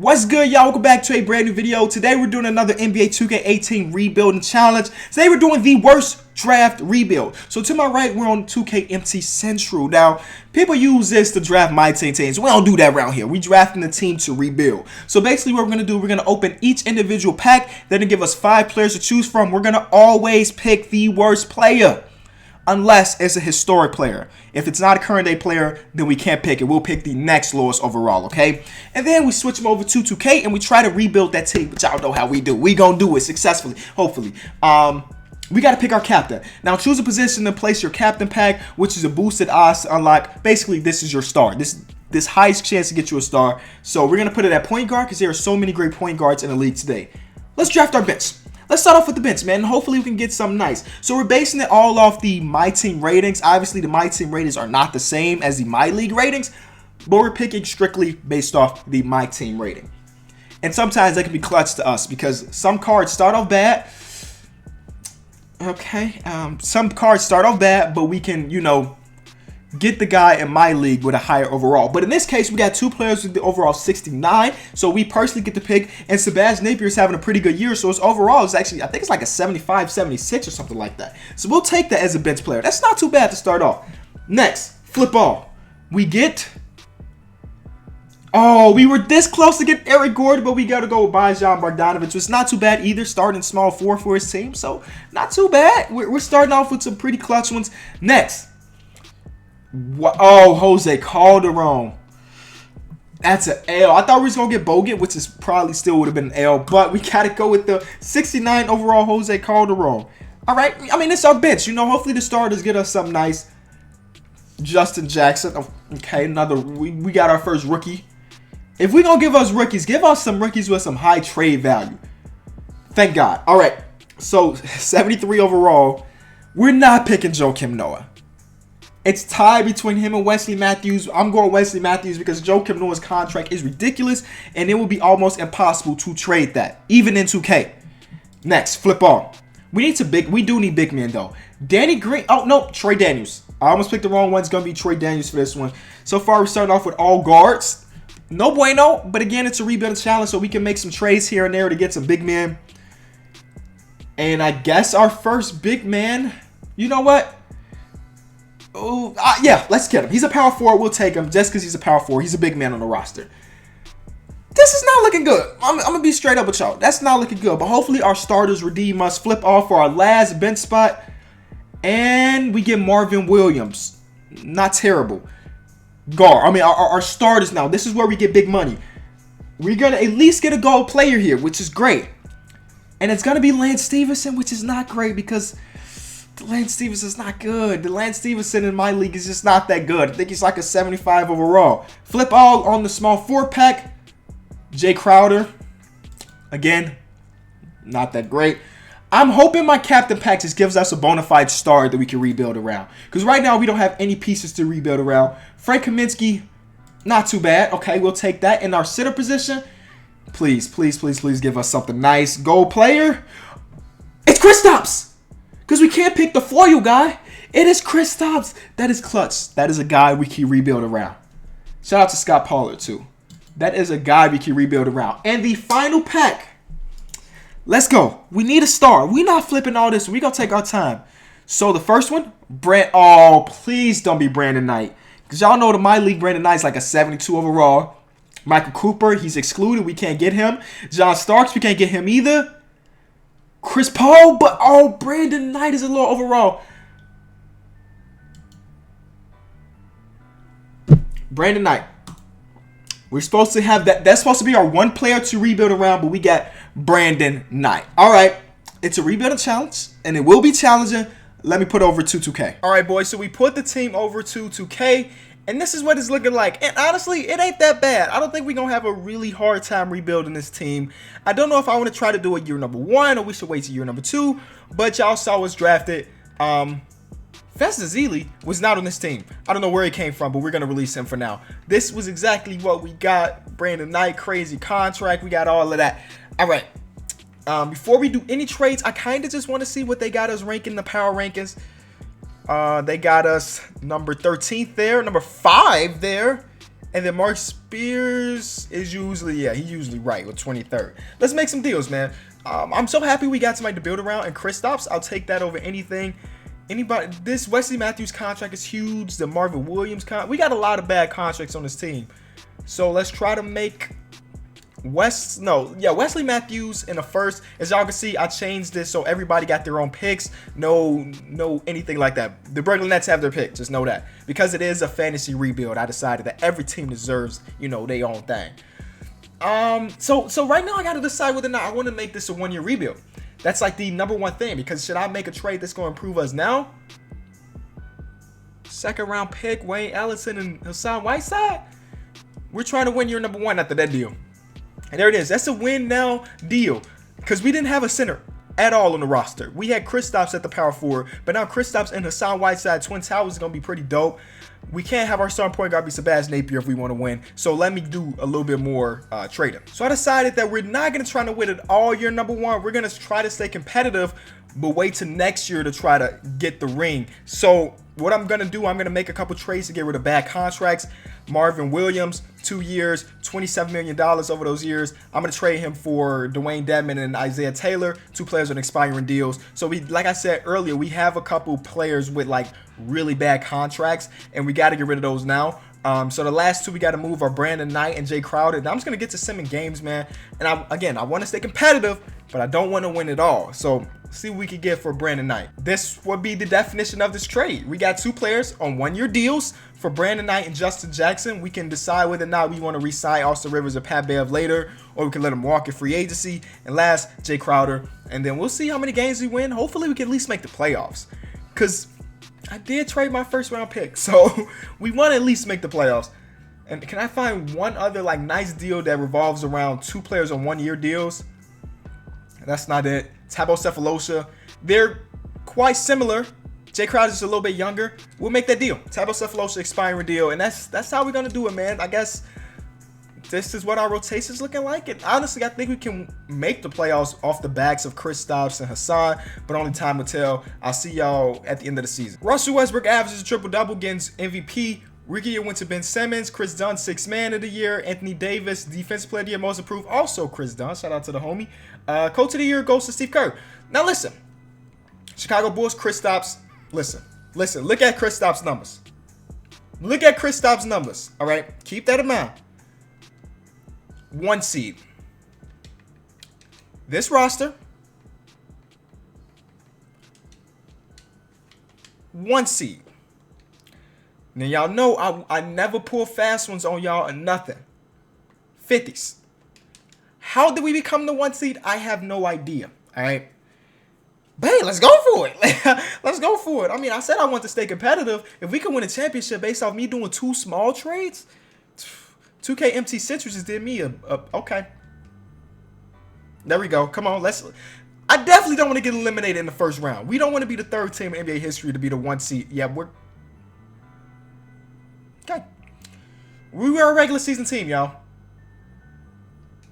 What's good, y'all? Welcome back to a brand new video. Today we're doing another NBA 2K18 rebuilding challenge. Today we're doing the worst draft rebuild. So to my right, we're on 2KMT Central. Now, people use this to draft my teams. We don't do that around here. We drafting the team to rebuild. So basically what we're going to do, we're going to open each individual pack. They're going to give us 5 players to choose from. We're going to always pick the worst player, unless it's a historic player. If it's not a current day player, then we can't pick it. We'll pick the next lowest overall, okay? And then we switch them over to 2K and we try to rebuild that team, which y'all know how we do. We gonna do it successfully, hopefully. We gotta pick our captain. Now choose a position to place your captain pack, which is a boosted odds to unlock. Basically, this is your star. This highest chance to get you a star. So we're gonna put it at point guard because there are so many great point guards in the league today. Let's draft our bench. Let's start off with the bench, man. Hopefully we can get something nice. So we're basing it all off the My Team ratings. Obviously, the My Team ratings are not the same as the My League ratings, but we're picking strictly based off the My Team rating. And sometimes that can be clutch to us because some cards start off bad. Okay, some cards start off bad, but we can, you know, get the guy in my league with a higher overall. But in this case, we got 2 players with the overall 69. So we personally get to pick. And Sebastian Napier is having a pretty good year. So his overall is actually, I think it's like a 75, 76 or something like that. So we'll take that as a bench player. That's not too bad to start off. Next, flip ball. We get... Oh, we were this close to get Eric Gordon, but we got to go with Bojan Bogdanovic. It's not too bad either, starting small 4 for his team. So not too bad. We're starting off with some pretty clutch ones. Next. Oh, José Calderón. That's an L. I thought we was going to get Bogut, which is probably still would have been an L. But we got to go with the 69 overall José Calderón. All right. I mean, it's our bench. You know, hopefully the starters get us something nice. Justin Jackson. Okay, another. We got our first rookie. If we're going to give us rookies, give us some rookies with some high trade value. Thank God. All right. So, 73 overall. We're not picking Joakim Noah. It's tied between him and Wesley Matthews. I'm going Wesley Matthews because Joakim Noah's contract is ridiculous, and it will be almost impossible to trade that, even in 2K. Next, flip on. We do need big men though. Danny Green. Oh no, Troy Daniels. I almost picked the wrong one. It's gonna be Troy Daniels for this one. So far, we're starting off with all guards. No bueno, but again, it's a rebuild challenge, so we can make some trades here and there to get some big men. And I guess our first big man. You know what? Oh, yeah, let's get him. He's a power forward. We'll take him just because he's a power forward. He's a big man on the roster. This is not looking good. I'm going to be straight up with y'all. That's not looking good. But hopefully our starters redeem us. Flip off for our last bench spot. And we get Marvin Williams. Not terrible. Guard. I mean, our starters now. This is where we get big money. We're going to at least get a gold player here, which is great. And it's going to be Lance Stevenson, which is not great because... Lance Stevenson is not good. The Lance Stevenson in my league is just not that good. I think he's like a 75 overall. Flip all on the small 4-pack. Jay Crowder. Again, not that great. I'm hoping my captain pack just gives us a bona fide star that we can rebuild around. Because right now we don't have any pieces to rebuild around. Frank Kaminsky, not too bad. Okay, we'll take that. In our center position, please, please, please, please give us something nice. Gold player. It's Kristaps. Because we can't pick the foil guy. It is Kristaps. That is clutch. That is a guy we can rebuild around. Shout out to Scott Pollard, too. That is a guy we can rebuild around. And the final pack. Let's go. We need a star. We're not flipping all this. We're going to take our time. So the first one, oh, please don't be Brandon Knight. Because y'all know that my league, Brandon Knight's like a 72 overall. Michael Cooper, he's excluded. We can't get him. John Starks, we can't get him either. Chris Paul, but oh, Brandon Knight is a little overall. Brandon Knight. We're supposed to have that. That's supposed to be our one player to rebuild around, but we got Brandon Knight. All right. It's a rebuilding challenge, and it will be challenging. Let me put over to 2K. All right, boys. So we put the team over to 2K. And this is what it's looking like. And honestly, it ain't that bad. I don't think we're going to have a really hard time rebuilding this team. I don't know if I want to try to do it year number 1 or we should wait till year number 2. But y'all saw us drafted. Festus Ezeli was not on this team. I don't know where he came from, but we're going to release him for now. This was exactly what we got. Brandon Knight, crazy contract. We got all of that. All right. Before we do any trades, I kind of just want to see what they got us ranking the power rankings. They got us number 13th there, number 5 there, And then Mark Spears is usually, yeah, he's usually right with 23rd. Let's make some deals, man. I'm so happy we got somebody to build around. And Kristaps, I'll take that over anything. Anybody, this Wesley Matthews contract is huge. The Marvin Williams we got a lot of bad contracts on this team. So let's try to make Wesley Matthews in the first. As y'all can see, I changed this so everybody got their own picks. No anything like that. The Brooklyn Nets have their picks. Just know that. Because it is a fantasy rebuild, I decided that every team deserves, their own thing. So right now I got to decide whether or not I want to make this a 1-year rebuild. That's like the number one thing, because should I make a trade that's going to improve us now? Second round pick, Wayne Ellington and Hassan Whiteside. We're trying to win year number 1 after that deal. And there it is. That's a win now deal. Because we didn't have a center at all on the roster. We had Kristaps at the power forward, but now Kristaps and Hassan Whiteside, Twin Towers, is going to be pretty dope. We can't have our starting point guard be Sebastian Napier if we want to win. So let me do a little bit more trading. So I decided that we're not going to try to win it all year number 1. We're going to try to stay competitive, but wait till next year to try to get the ring. So what I'm going to do, I'm going to make a couple trades to get rid of bad contracts. Marvin Williams, 2 years, $27 million over those years. I'm going to trade him for Dwayne Dedmon and Isaiah Taylor, 2 players on expiring deals. So we, like I said earlier, we have a couple players with like really bad contracts, and we got to get rid of those now. So the last 2 we got to move are Brandon Knight and Jay Crowder. Now I'm just going to get to Simmons games, man. And I want to stay competitive, but I don't want to win it all. So see what we can get for Brandon Knight. This would be the definition of this trade. We got 2 players on 1-year deals for Brandon Knight and Justin Jackson. We can decide whether or not we want to re-sign Austin Rivers or Pat Bev later, or we can let him walk in free agency. And last, Jay Crowder. And then we'll see how many games we win. Hopefully we can at least make the playoffs, because I did trade my first round pick, so we want to at least make the playoffs. And can I find one other like nice deal that revolves around 2 players on 1-year deals? That's not it. Thabo Sefolosha, they're quite similar. Jay Crowder's just a little bit younger. We'll make that deal. Thabo Sefolosha expiring deal, and that's how we're gonna do it, man. I guess this is what our rotation's looking like. And honestly, I think we can make the playoffs off the backs of Kristaps and Hassan, but only time will tell. I'll see y'all at the end of the season. Russell Westbrook averages a triple-double, getting MVP. Rookie year went to Ben Simmons. Chris Dunn, 6th man of the year. Anthony Davis, defensive player of the year, most improved. Also Chris Dunn. Shout out to the homie. Coach of the year goes to Steve Kerr. Now listen, Chicago Bulls, Kristaps. Listen. Look at Kristaps' numbers. Look at Kristaps' numbers. All right, keep that in mind. 1 seed. This roster, 1 seed. Now y'all know I never pull fast ones on y'all or nothing. 50s. How did we become the 1 seed? I have no idea. All right. But hey, let's go for it. Let's go for it. I mean, I said I want to stay competitive. If we can win a championship based off me doing 2 small trades, 2K MT Citrus just did me a okay. There we go. Come on, I definitely don't want to get eliminated in the first round. We don't want to be the 3rd team in NBA history to be the 1 seed. Yeah, we're okay. We were a regular season team, y'all.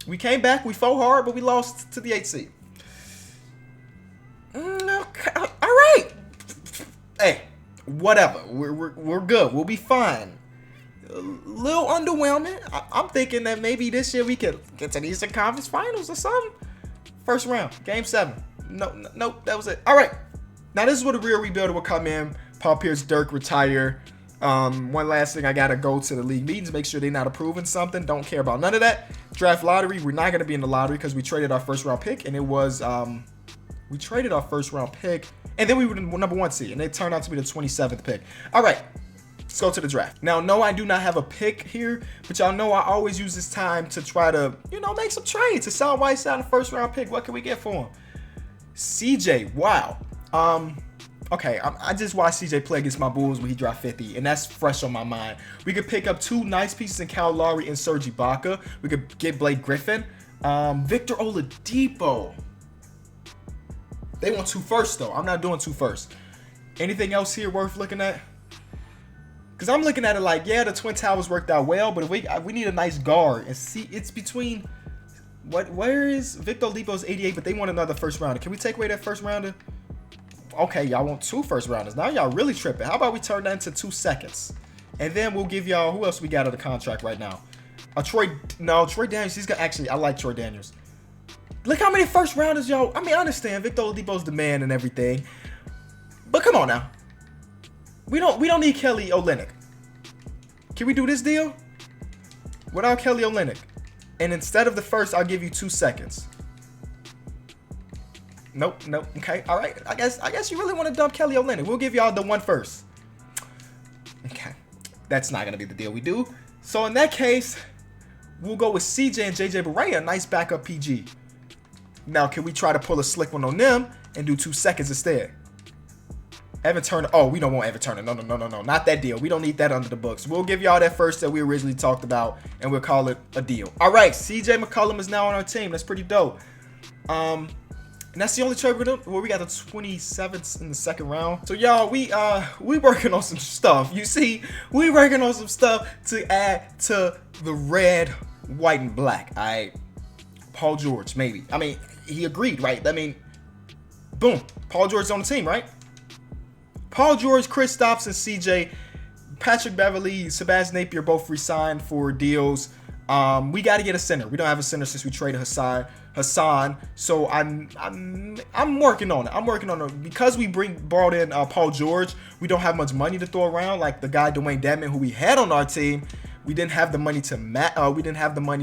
We came back, we fought hard, but we lost to the 8th seed. Okay. All right. Hey, whatever. We're good. We'll be fine. A little underwhelming. I'm thinking that maybe this year we could get to the Eastern Conference Finals or something. First round, Game 7. No, that was it. All right. Now this is where the real rebuilder will come in. Paul Pierce, Dirk retire. One last thing, I gotta go to the league meetings, make sure they're not approving something. Don't care about none of that. Draft lottery, we're not gonna be in the lottery because we traded our first round pick, and it was we traded our first round pick, and then we were the number 1 seed, and it turned out to be the 27th pick. All right, let's go to the draft. Now, no, I do not have a pick here, but y'all know I always use this time to try to, make some trades. Hassan Whiteside, the first round pick. What can we get for him? CJ, wow. Okay, I just watched CJ play against my Bulls when he dropped 50, and that's fresh on my mind. We could pick up 2 nice pieces in Kyle Lowry and Serge Ibaka. We could get Blake Griffin. Victor Oladipo. They want 2 first, though. I'm not doing 2 first. Anything else here worth looking at? Because I'm looking at it like, yeah, the Twin Towers worked out well, but if we need a nice guard. And see, it's between... Where is Victor Oladipo's 88, but they want another first rounder. Can we take away that first rounder? Okay, y'all want 2 first rounders. Now y'all really tripping. How about we turn that into 2 seconds? And then we'll give y'all, who else we got on the contract right now? Troy Daniels. He's got, actually, I like Troy Daniels. Look how many first rounders, y'all. I mean, I understand Victor Oladipo's the man and everything, but come on now. We don't need Kelly Olynyk. Can we do this deal without Kelly Olynyk? And instead of the first, I'll give you 2 seconds. Nope. Okay, all right. I guess you really want to dump Kelly Olynyk. We'll give y'all the 1 first. Okay, that's not gonna be the deal we do. So in that case, we'll go with CJ and JJ Barea, nice backup PG. Now, can we try to pull a slick one on them and do 2 seconds instead? Evan Turner. Oh, we don't want Evan Turner. No. Not that deal. We don't need that under the books. We'll give y'all that first that we originally talked about, and we'll call it a deal. All right, CJ McCollum is now on our team. That's pretty dope. And that's the only trade we're doing. Well, we got the 27th in the second round. So, y'all, we working on some stuff. You see, we working on some stuff to add to the red, white, and black. All right. Paul George, maybe. I mean, he agreed, right? I mean, boom. Paul George's on the team, right? Paul George, Kristaps, and CJ, Patrick Beverley, Sebastian Napier both re-signed for deals. We got to get a center. We don't have a center since we traded Hassan. So I'm working on it. I'm working on it because we brought in Paul George. We don't have much money to throw around like the guy Dwayne Dedmon, who we had on our team. We didn't have the money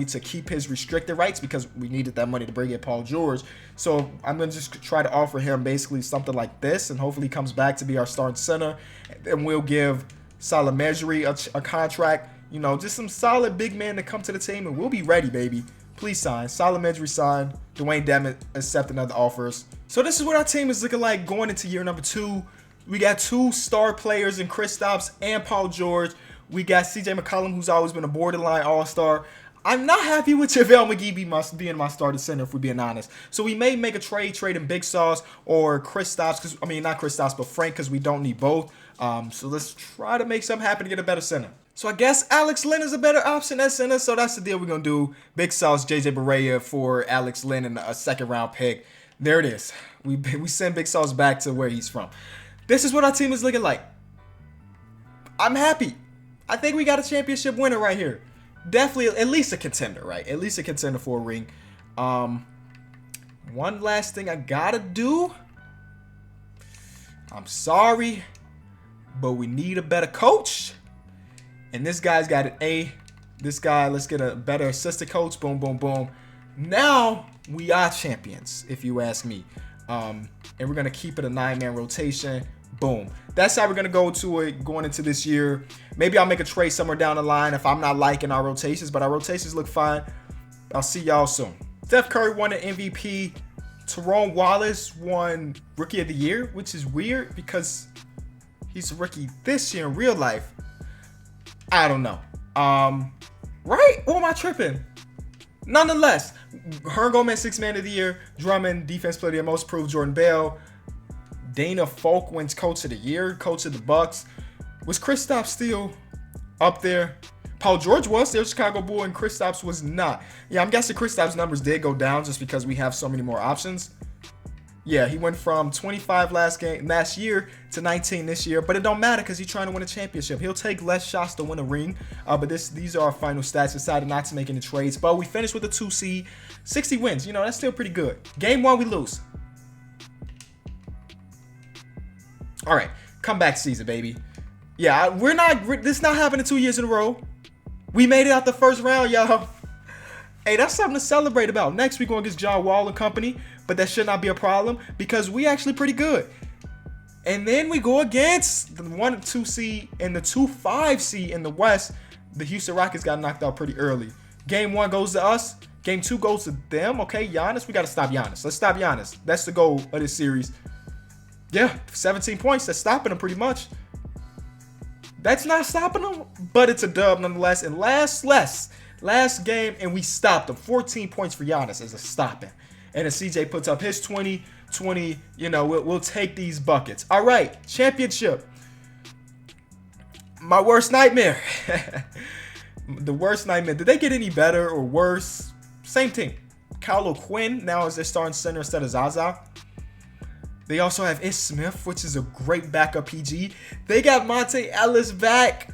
to keep his restricted rights because we needed that money to bring in Paul George. So I'm gonna just try to offer him basically something like this, and hopefully he comes back to be our starting center. And we'll give Salah Mejri a contract. You know, just some solid big man to come to the team, and we'll be ready, baby. Please sign. Salah Mejri signed. Dwayne Dedmon accepting other offers. So this is what our team is looking like going into year number 2. We got 2 star players in Kristaps and Paul George. We got CJ McCollum, who's always been a borderline all-star. I'm not happy with JaVale McGee being my starting center, if we're being honest. So we may make a trade in Big Sauce or Kristaps, not Kristaps, but Frank, because we don't need both. So let's try to make something happen to get a better center. So I guess Alex Len is a better option at center, so that's the deal we're going to do. Big Sauce, JJ Barea for Alex Len and a second-round pick. There it is. We send Big Sauce back to where he's from. This is what our team is looking like. I'm happy. I think we got a championship winner right here. Definitely at least a contender, right? At least a contender for a ring. One last thing I gotta do. I'm sorry, but we need a better coach. And this guy's got an A. This guy, let's get a better assistant coach. Boom, boom, boom. Now we are champions, if you ask me. And we're gonna keep it a 9-man rotation. Boom. That's how we're going to go to it going into this year. Maybe I'll make a trade somewhere down the line if I'm not liking our rotations, but our rotations look fine. I'll see y'all soon. Steph Curry won the MVP. Tyrone Wallace won Rookie of the Year, which is weird because he's a rookie this year in real life. I don't know. Right? Or am I tripping? Nonetheless, Hernan Gomez, 6th Man of the Year. Drummond, Defense Player of the Year, Most Improved. Jordan Bell. Dana Folk wins Coach of the Year, Coach of the Bucks. Was Kristaps still up there? Paul George was there, Chicago Bull, and Kristaps was not. Yeah, I'm guessing Kristaps' numbers did go down just because we have so many more options. Yeah, he went from 25 last year to 19 this year, but it don't matter because he's trying to win a championship. He'll take less shots to win a ring, but these are our final stats. Decided not to make any trades, but we finished with a 2 seed, 60 wins. You know, that's still pretty good. Game 1, we lose. All right, comeback season, baby. Yeah, this not happening 2 years in a row. We made it out the first round, y'all. Hey, that's something to celebrate about. Next, we're going against John Wall and company, but that should not be a problem because we actually pretty good. And then we go against the 1 and 2 seed and the 2-5 seed in the West. The Houston Rockets got knocked out pretty early. Game 1 goes to us. Game 2 goes to them. Okay, Giannis, we got to stop Giannis. Let's stop Giannis. That's the goal of this series. Yeah, 17 points. That's stopping them pretty much. That's not stopping them, but it's a dub nonetheless. And last game, and we stopped them. 14 points for Giannis as a stopping. And then CJ puts up his 20. You know, we'll take these buckets. All right, championship. My worst nightmare. The worst nightmare. Did they get any better or worse? Same team. Kyle O'Quinn now is their starting center instead of Zaza. They also have Ish Smith, which is a great backup PG. They got Monte Ellis back.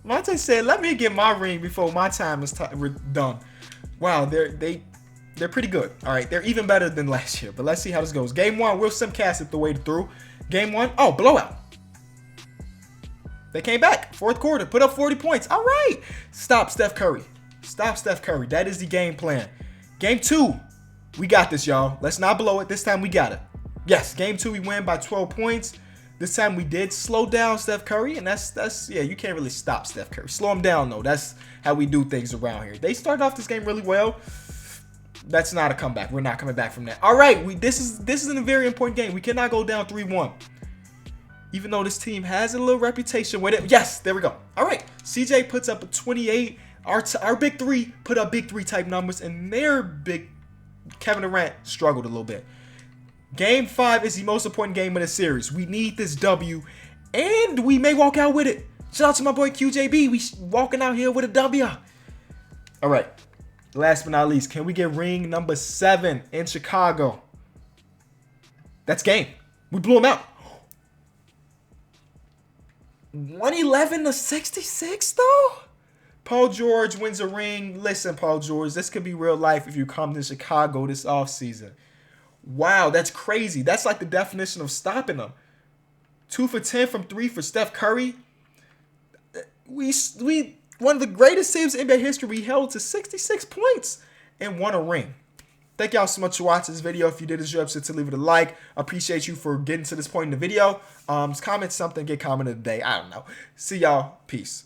Monte said, "Let me get my ring before my time is done." Wow, they're pretty good. All right, they're even better than last year. But let's see how this goes. Game 1, Will Simcast it the way through. Game 1, oh, blowout. They came back. Fourth quarter, put up 40 points. All right. Stop Steph Curry. Stop Steph Curry. That is the game plan. Game 2, we got this, y'all. Let's not blow it. This time we got it. Yes, game 2, we win by 12 points. This time we did slow down Steph Curry, and that's yeah, you can't really stop Steph Curry. Slow him down, though. That's how we do things around here. They started off this game really well. That's not a comeback. We're not coming back from that. All right, this is a very important game. We cannot go down 3-1. Even though this team has a little reputation with it. Yes, there we go. All right, CJ puts up a 28. Our big three put up big 3 type numbers, and their big Kevin Durant struggled a little bit. Game 5 is the most important game of the series. We need this W, and we may walk out with it. Shout out to my boy QJB. We walking out here with a W. All right. Last but not least, can we get ring number 7 in Chicago? That's game. We blew them out. 111-66, though? Paul George wins a ring. Listen, Paul George, this could be real life if you come to Chicago this offseason. Wow, that's crazy. That's like the definition of stopping them. 2 for 10 from 3 for Steph Curry. We one of the greatest teams in NBA history. We held to 66 points and won a ring. Thank y'all so much for watching this video. If you did, it's your episode to leave it a like. I appreciate you for getting to this point in the video. Comment something, get comment of the day. I don't know. See y'all. Peace.